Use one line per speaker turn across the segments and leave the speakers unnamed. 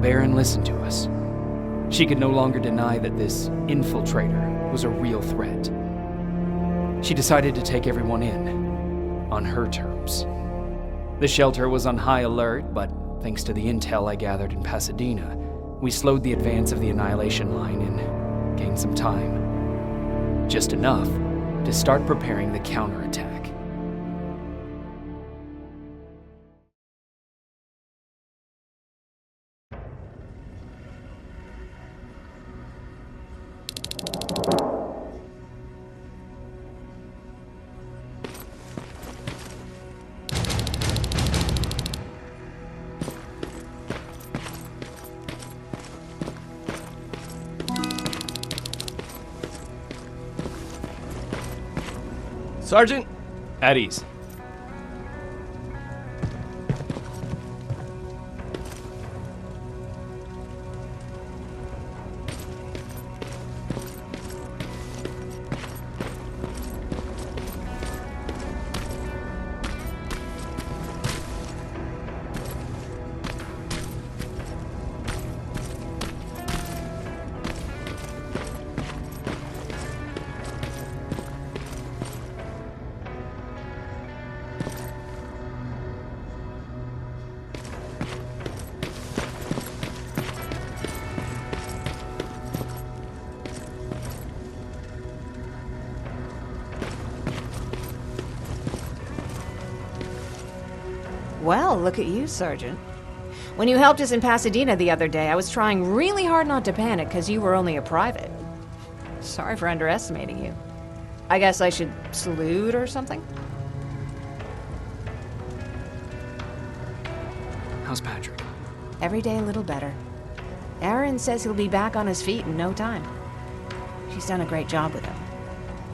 Baron listened to us. She could no longer deny that this infiltrator was a real threat. She decided to take everyone in, on her terms. The shelter was on high alert, but thanks to the intel I gathered in Pasadena, we slowed the advance of the Annihilation Line and gained some time. Just enough to start preparing the counterattack.
Sergeant?
At ease.
Well, look at you, Sergeant. When you helped us in Pasadena the other day, I was trying really hard not to panic because you were only a private. Sorry for underestimating you. I guess I should salute or something?
How's Patrick?
Every day a little better. Aaron says he'll be back on his feet in no time. She's done a great job with him.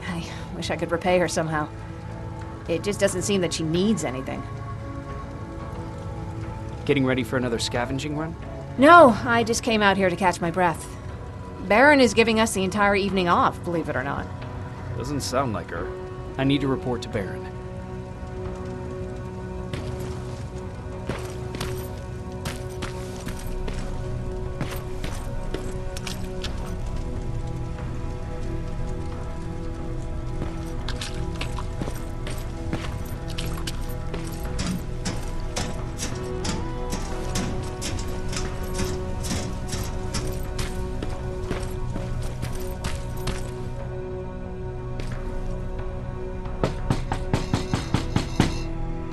I wish I could repay her somehow. It just doesn't seem that she needs anything.
Getting ready for another scavenging run?
No, I just came out here to catch my breath. Baron is giving us the entire evening off, believe it or not.
Doesn't sound like her. I need to report to Baron.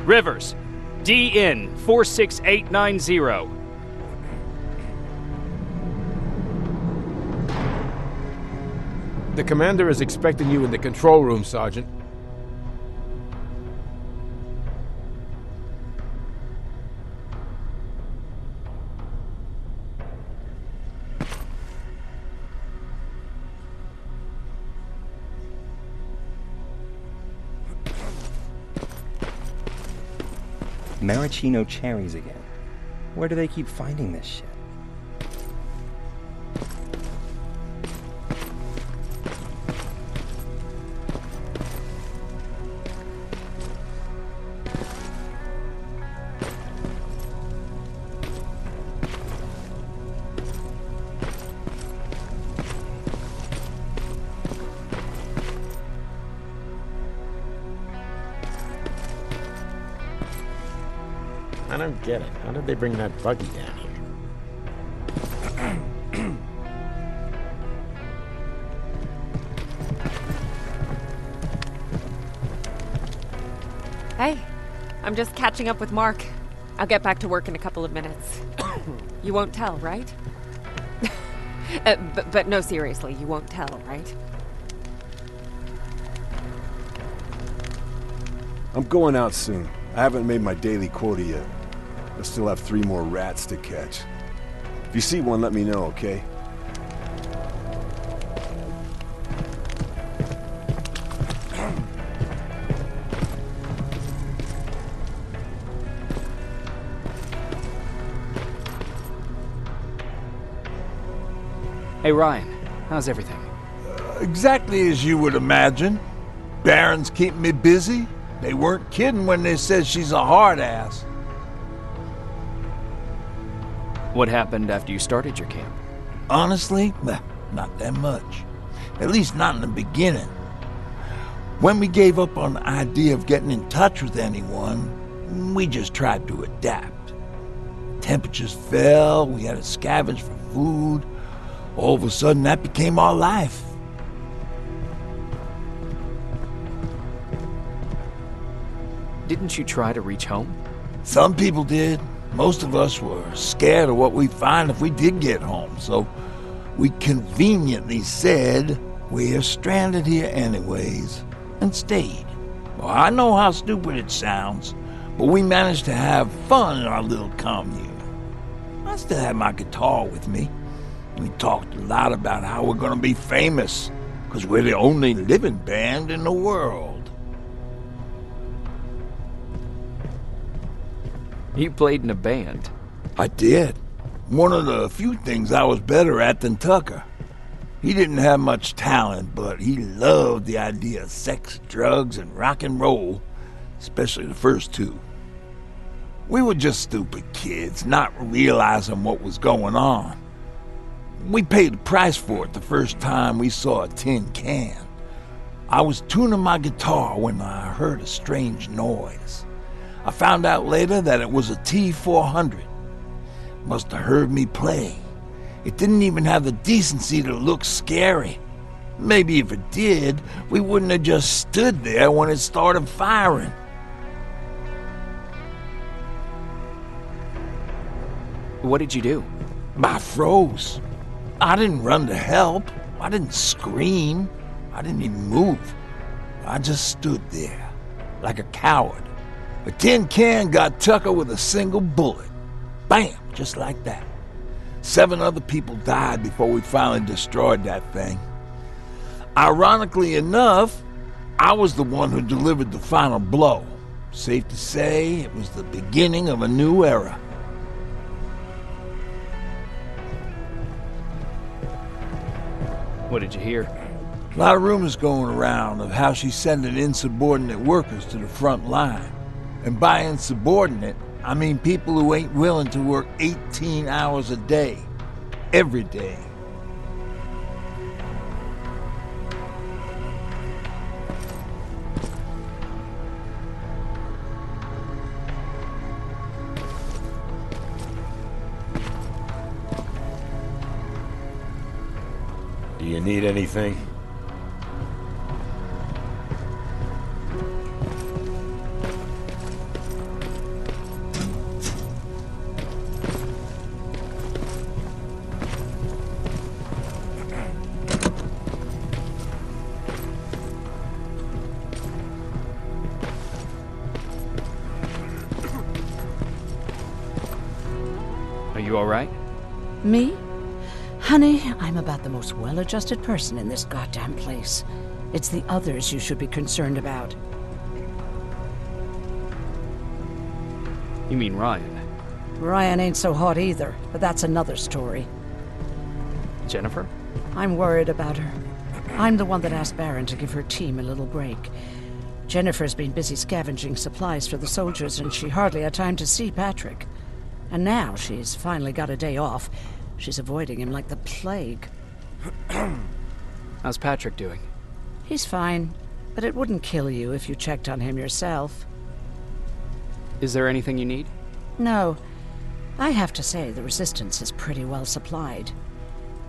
Rivers, DN 46890.
The commander is expecting you in the control room, Sergeant.
Maraschino cherries again. Where do they keep finding this shit?
I don't get it. How did they bring that buggy down here?
Hey, I'm just catching up with Mark. I'll get back to work in a couple of minutes. You won't tell, right? But no, seriously, you won't tell, right?
I'm going out soon. I haven't made my daily quota yet. I still have 3 more rats to catch. If you see one, let me know, okay?
Hey Ryan, how's everything?
Exactly as you would imagine. Baron's keeping me busy. They weren't kidding when they said she's a hard ass.
What happened after you started your camp?
Honestly, not that much. At least not in the beginning. When we gave up on the idea of getting in touch with anyone, we just tried to adapt. Temperatures fell, we had to scavenge for food. All of a sudden, that became our life.
Didn't you try to reach home?
Some people did. Most of us were scared of what we'd find if we did get home, so we conveniently said we're stranded here anyways, and stayed. Well, I know how stupid it sounds, but we managed to have fun in our little commune. I still had my guitar with me. We talked a lot about how we're gonna be famous, because we're the only living band in the world.
You played in a band.
I did. One of the few things I was better at than Tucker. He didn't have much talent, but he loved the idea of sex, drugs, and rock and roll, especially the first two. We were just stupid kids, not realizing what was going on. We paid the price for it the first time we saw a tin can. I was tuning my guitar when I heard a strange noise. I found out later that it was a T-400. Must have heard me play. It didn't even have the decency to look scary. Maybe if it did, we wouldn't have just stood there when it started firing.
What did you do?
I froze. I didn't run to help. I didn't scream. I didn't even move. I just stood there, like a coward. A tin can got Tucker with a single bullet. Bam! Just like that. 7 other people died before we finally destroyed that thing. Ironically enough, I was the one who delivered the final blow. Safe to say, it was the beginning of a new era.
What did you hear?
A lot of rumors going around of how she's sending insubordinate workers to the front line. And by insubordinate, I mean people who ain't willing to work 18 hours a day, every day.
Do you need anything?
Are you all right?
Me? Honey, I'm about the most well-adjusted person in this goddamn place. It's the others you should be concerned about.
You mean Ryan?
Ryan ain't so hot either, but that's another story.
Jennifer?
I'm worried about her. I'm the one that asked Baron to give her team a little break. Jennifer's been busy scavenging supplies for the soldiers, and she hardly had time to see Patrick. And now she's finally got a day off. She's avoiding him like the plague.
How's Patrick doing?
He's fine, but it wouldn't kill you if you checked on him yourself.
Is there anything you need?
No. I have to say the Resistance is pretty well supplied.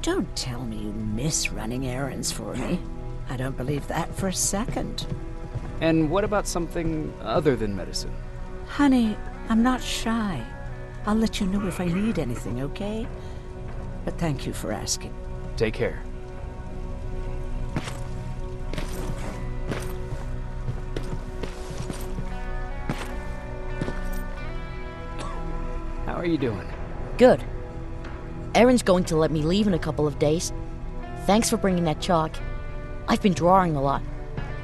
Don't tell me you miss running errands for me. I don't believe that for a second.
And what about something other than medicine?
Honey, I'm not shy. I'll let you know if I need anything, okay? But thank you for asking.
Take care. How are you doing?
Good. Erin's going to let me leave in a couple of days. Thanks for bringing that chalk. I've been drawing a lot.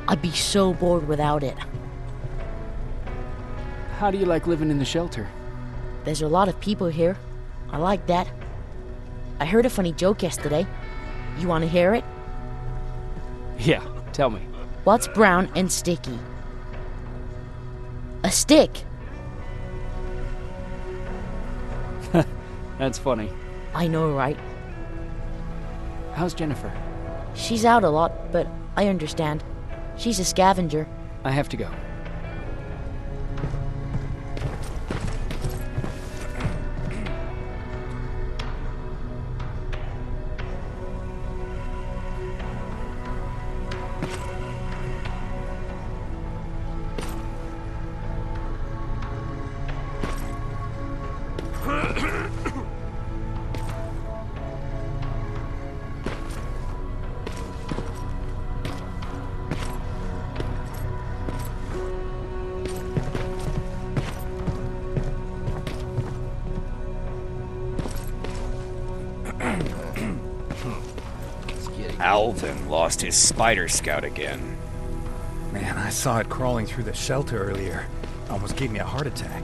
I'd be so bored without it.
How do you like living in the shelter?
There's a lot of people here. I like that. I heard a funny joke yesterday. You want to hear it?
Yeah, tell me.
What's brown and sticky? A stick.
That's funny.
I know, right?
How's Jennifer?
She's out a lot, but I understand. She's a scavenger.
I have to go.
Alvin lost his spider scout again.
Man, I saw it crawling through the shelter earlier. Almost gave me a heart attack.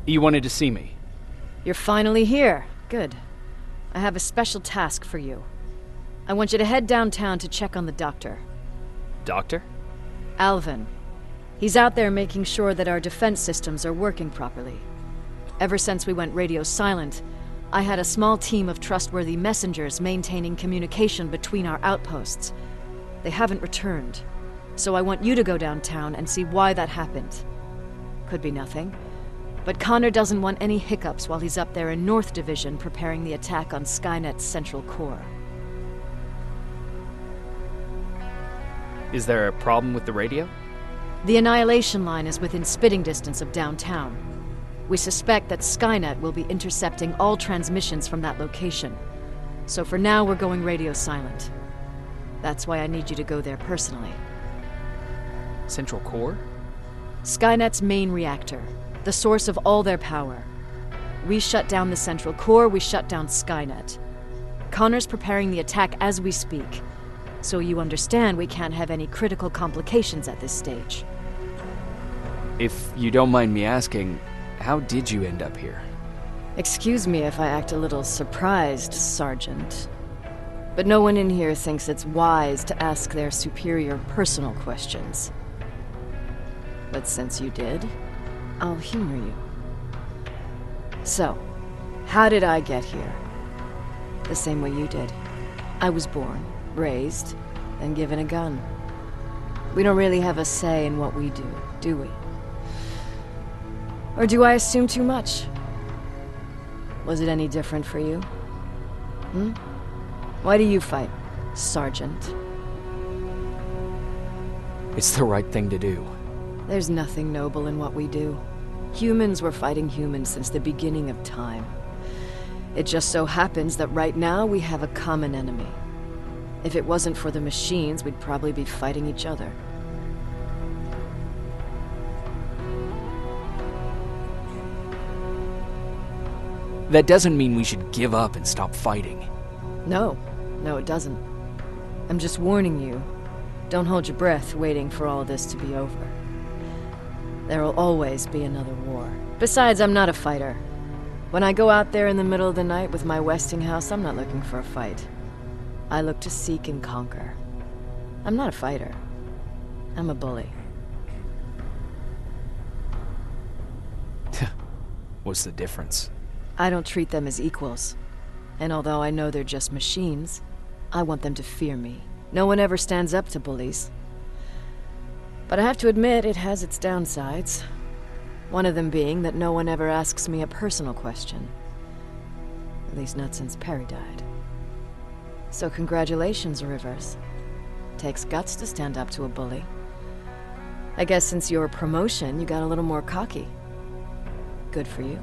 You wanted to see me?
You're finally here. Good. I have a special task for you. I want you to head downtown to check on the doctor.
Doctor?
Alvin. He's out there making sure that our defense systems are working properly. Ever since we went radio silent, I had a small team of trustworthy messengers maintaining communication between our outposts. They haven't returned, so I want you to go downtown and see why that happened. Could be nothing, but Connor doesn't want any hiccups while he's up there in North Division preparing the attack on Skynet's central core.
Is there a problem with the radio?
The Annihilation Line is within spitting distance of downtown. We suspect that Skynet will be intercepting all transmissions from that location. So for now, we're going radio silent. That's why I need you to go there personally.
Central core?
Skynet's main reactor, the source of all their power. We shut down the central core, we shut down Skynet. Connor's preparing the attack as we speak, so you understand we can't have any critical complications at this stage.
If you don't mind me asking, how did you end up here?
Excuse me if I act a little surprised, Sergeant. But no one in here thinks it's wise to ask their superior personal questions. But since you did, I'll humor you. So, how did I get here? The same way you did. I was born, raised, and given a gun. We don't really have a say in what we do we? Or do I assume too much? Was it any different for you? Why do you fight, Sergeant?
It's the right thing to do.
There's nothing noble in what we do. Humans were fighting humans since the beginning of time. It just so happens that right now we have a common enemy. If it wasn't for the machines, we'd probably be fighting each other.
That doesn't mean we should give up and stop fighting.
No, it doesn't. I'm just warning you. Don't hold your breath waiting for all this to be over. There'll always be another war. Besides, I'm not a fighter. When I go out there in the middle of the night with my Westinghouse, I'm not looking for a fight. I look to seek and conquer. I'm not a fighter. I'm a bully.
What's the difference?
I don't treat them as equals. And although I know they're just machines, I want them to fear me. No one ever stands up to bullies. But I have to admit, it has its downsides. One of them being that no one ever asks me a personal question. At least not since Perry died. So congratulations, Rivers. Takes guts to stand up to a bully. I guess since your promotion, you got a little more cocky. Good for you.